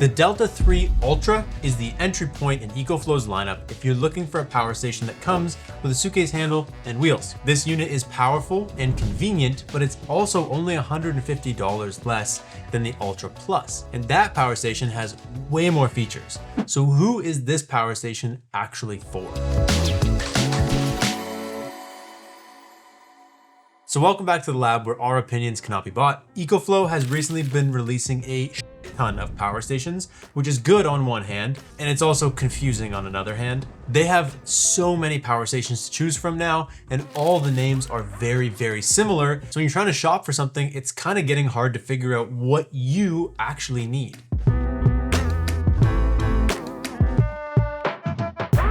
The Delta 3 Ultra is the entry point in EcoFlow's lineup if you're looking for a power station that comes with a suitcase handle and wheels. This unit is powerful and convenient, but it's also only $150 less than the Ultra Plus. And that power station has way more features. So who is this power station actually for? So welcome back to the lab where our opinions cannot be bought. EcoFlow has recently been releasing a ton of power stations, which is good on one hand, and it's also confusing on another hand. They have so many power stations to choose from now, and all the names are very, very similar. So when you're trying to shop for something, it's kind of getting hard to figure out what you actually need.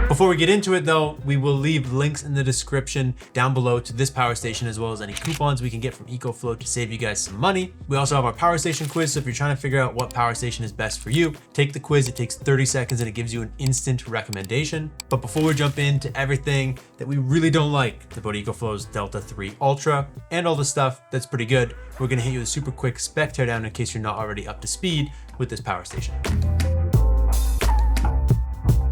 Before we get into it though, we will leave links in the description down below to this power station, as well as any coupons we can get from EcoFlow to save you guys some money. We also have our power station quiz, so if you're trying to figure out what power station is best for you, take the quiz. It takes 30 seconds and it gives you an instant recommendation. But before we jump into everything that we really don't like about EcoFlow's Delta 3 Ultra and all the stuff that's pretty good, we're gonna hit you with a super quick spec teardown in case you're not already up to speed with this power station.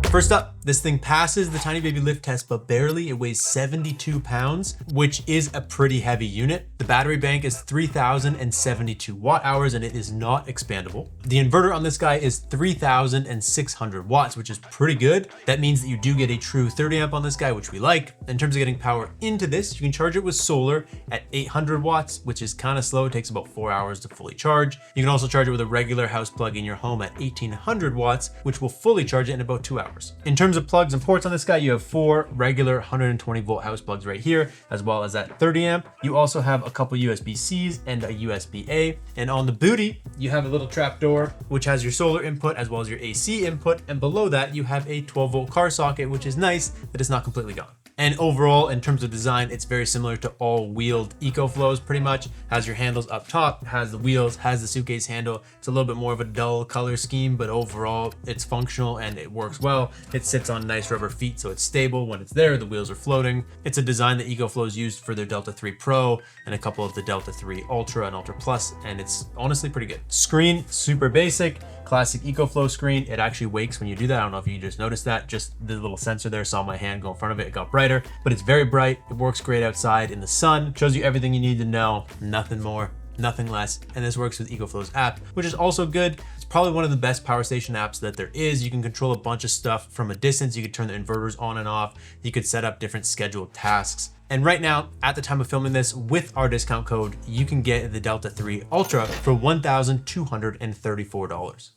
First up, this thing passes the tiny baby lift test, but barely. It weighs 72 pounds, which is a pretty heavy unit. The battery bank is 3,072 watt hours, and it is not expandable. The inverter on this guy is 3,600 watts, which is pretty good. That means that you do get a true 30 amp on this guy, which we like. In terms of getting power into this, you can charge it with solar at 800 watts, which is kind of slow. It takes about 4 hours to fully charge. You can also charge it with a regular house plug in your home at 1,800 watts, which will fully charge it in about 2 hours. In terms of plugs and ports on this guy, you have 4 regular 120 volt house plugs right here, as well as that 30 amp. You also have a couple USB-Cs and a USB-A. And on the booty, you have a little trap door, which has your solar input as well as your AC input. And below that, you have a 12 volt car socket, which is nice, but it's not completely gone. And overall, in terms of design, it's very similar to all wheeled EcoFlows pretty much. Has your handles up top, has the wheels, has the suitcase handle. It's a little bit more of a dull color scheme, but overall it's functional and it works well. It sits on nice rubber feet, so it's stable. When it's there, the wheels are floating. It's a design that EcoFlow's used for their Delta 3 Pro and a couple of the Delta 3 Ultra and Ultra Plus, and it's honestly pretty good. Screen, super basic. Classic EcoFlow screen. It actually wakes when you do that. I don't know if you just noticed that. Just the little sensor there, saw my hand go in front of it. It got brighter, but it's very bright. It works great outside in the sun. Shows you everything you need to know. Nothing more, nothing less. And this works with EcoFlow's app, which is also good. It's probably one of the best power station apps that there is. You can control a bunch of stuff from a distance. You could turn the inverters on and off. You could set up different scheduled tasks. And right now, at the time of filming this, with our discount code, you can get the Delta 3 Ultra for $1,234.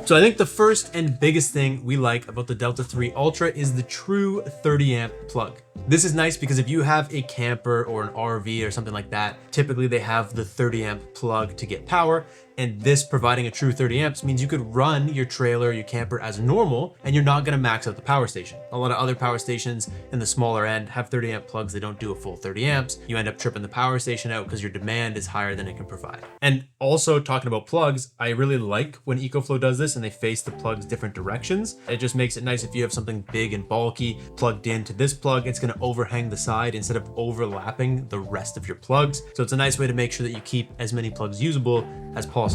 So I think the first and biggest thing we like about the Delta 3 Ultra is the true 30 amp plug. This is nice because if you have a camper or an RV or something like that, typically they have the 30 amp plug to get power. And this providing a true 30 amps means you could run your trailer, your camper as normal, and you're not gonna max out the power station. A lot of other power stations in the smaller end have 30 amp plugs. They don't do a full 30 amps. You end up tripping the power station out because your demand is higher than it can provide. And also talking about plugs, I really like when EcoFlow does this and they face the plugs different directions. It just makes it nice if you have something big and bulky plugged into this plug, it's gonna overhang the side instead of overlapping the rest of your plugs. So it's a nice way to make sure that you keep as many plugs usable as possible.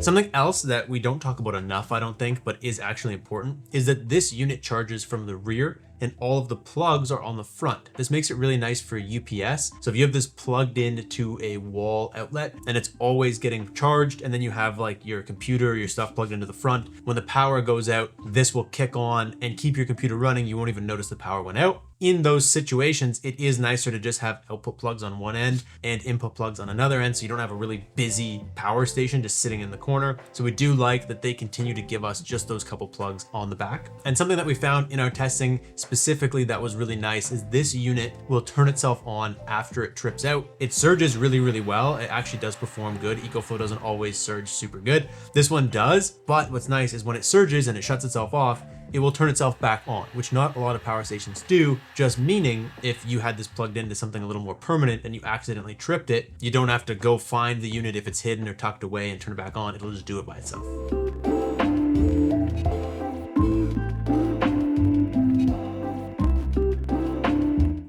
Something else that we don't talk about enough, I don't think, but is actually important, is that this unit charges from the rear and all of the plugs are on the front. This makes it really nice for UPS. So if you have this plugged into a wall outlet and it's always getting charged, and then you have like your computer, your stuff plugged into the front, when the power goes out, this will kick on and keep your computer running. You won't even notice the power went out. In those situations, it is nicer to just have output plugs on one end and input plugs on another end, so you don't have a really busy power station just sitting in the corner. So we do like that they continue to give us just those couple plugs on the back. And something that we found in our testing specifically that was really nice is this unit will turn itself on after it trips out. It surges really, really well. It actually does perform good. EcoFlow doesn't always surge super good. This one does, but what's nice is when it surges and it shuts itself off, it will turn itself back on, which not a lot of power stations do, just meaning if you had this plugged into something a little more permanent and you accidentally tripped it, you don't have to go find the unit if it's hidden or tucked away and turn it back on. It'll just do it by itself.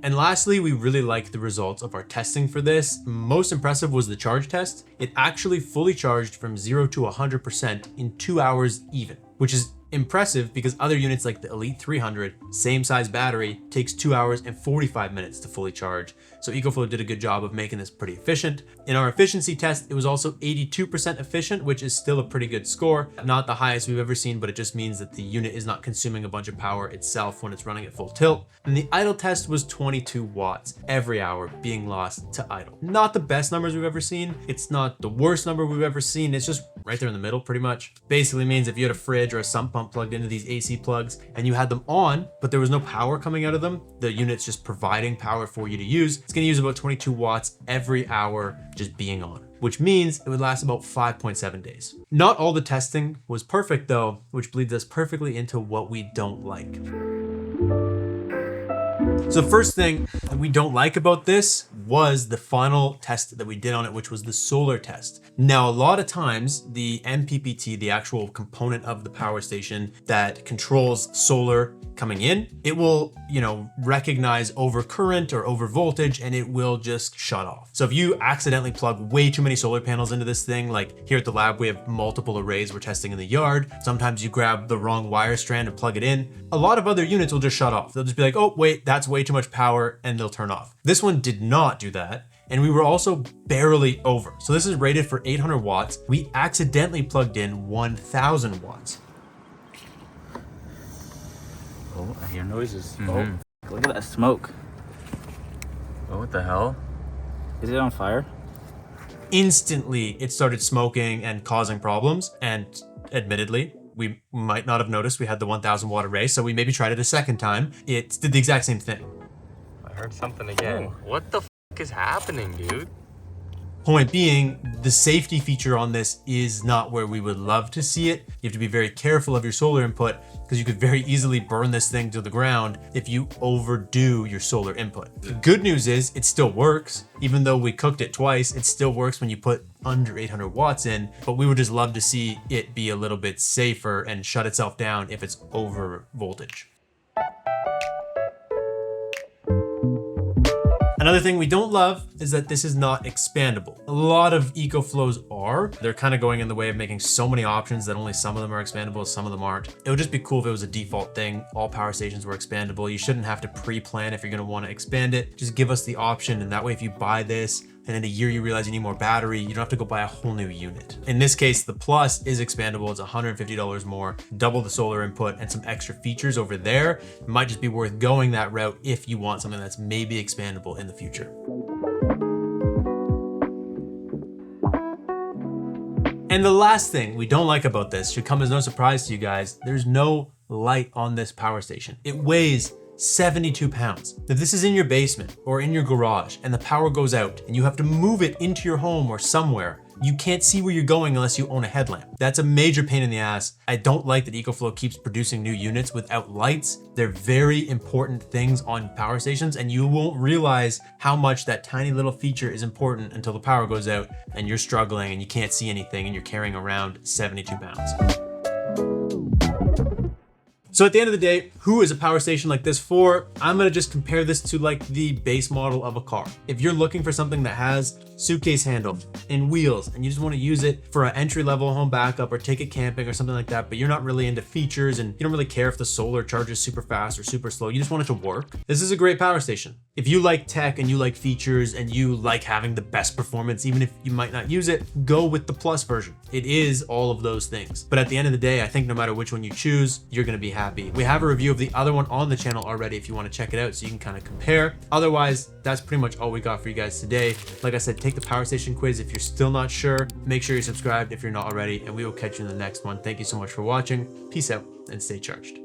And And lastly, we really liked the results of our testing for this. Most impressive was the charge test. It actually fully charged from 0 to 100% in 2 hours even, which is impressive because other units like the Elite 300, same size battery, takes 2 hours and 45 minutes to fully charge. So EcoFlow did a good job of making this pretty efficient. In our efficiency test, it was also 82% efficient, which is still a pretty good score. Not the highest we've ever seen, but it just means that the unit is not consuming a bunch of power itself when it's running at full tilt. And the idle test was 22 watts every hour being lost to idle. Not the best numbers we've ever seen. It's not the worst number we've ever seen. It's just right there in the middle pretty much. Basically means if you had a fridge or a sump pump plugged into these AC plugs and you had them on, but there was no power coming out of them, the unit's just providing power for you to use. It's gonna use about 22 watts every hour just being on, which means it would last about 5.7 days. Not all the testing was perfect though, which bleeds us perfectly into what we don't like. So the first thing that we don't like about this was the final test that we did on it, which was the solar test. Now, a lot of times the MPPT, the actual component of the power station that controls solar coming in, it will, recognize over current or over voltage and it will just shut off. So if you accidentally plug way too many solar panels into this thing, like here at the lab, we have multiple arrays we're testing in the yard. Sometimes you grab the wrong wire strand and plug it in. A lot of other units will just shut off. They'll just be like, oh, wait, that's way too much power, and they'll turn off. This one did not do that. And we were also barely over. So this is rated for 800 watts. We accidentally plugged in 1000 watts. Oh, I hear noises. Oh, look at that smoke. Oh, what the hell? Is it on fire? Instantly, it started smoking and causing problems. And admittedly, we might not have noticed we had the 1000 watt array, so we maybe tried it a second time. It did the exact same thing. I heard something again. What the f is happening, dude? Point being, the safety feature on this is not where we would love to see it. You have to be very careful of your solar input because you could very easily burn this thing to the ground if you overdo your solar input. The good news is it still works. Even though we cooked it twice, it still works when you put under 800 watts in, but we would just love to see it be a little bit safer and shut itself down if it's over voltage. Another thing we don't love is that this is not expandable. A lot of EcoFlows are. They're kind of going in the way of making so many options that only some of them are expandable, some of them aren't. It would just be cool if it was a default thing. All power stations were expandable. You shouldn't have to pre-plan if you're gonna wanna expand it. Just give us the option, and that way if you buy this, and in a year you realize you need more battery, you don't have to go buy a whole new unit. In this case, the Plus is expandable. It's $150 more, double the solar input and some extra features over there. It might just be worth going that route if you want something that's maybe expandable in the future. And the last thing we don't like about this should come as no surprise to you guys. There's no light on this power station. It weighs 72 pounds. If this is in your basement or in your garage and the power goes out and you have to move it into your home or somewhere, you can't see where you're going unless you own a headlamp. That's a major pain in the ass. I don't like that EcoFlow keeps producing new units without lights. They're very important things on power stations, and you won't realize how much that tiny little feature is important until the power goes out and you're struggling and you can't see anything and you're carrying around 72 pounds. So at the end of the day, who is a power station like this for? I'm gonna just compare this to like the base model of a car. If you're looking for something that has suitcase handle and wheels and you just wanna use it for an entry-level home backup or take it camping or something like that, but you're not really into features and you don't really care if the solar charges super fast or super slow, you just want it to work, this is a great power station. If you like tech and you like features and you like having the best performance, even if you might not use it, go with the Plus version. It is all of those things. But at the end of the day, I think no matter which one you choose, you're gonna be happy. We have a review of the other one on the channel already if you wanna check it out so you can kind of compare. Otherwise, that's pretty much all we got for you guys today. Like I said, take the power station quiz if you're still not sure. Make sure you're subscribed if you're not already, and we will catch you in the next one. Thank you so much for watching. Peace out and stay charged.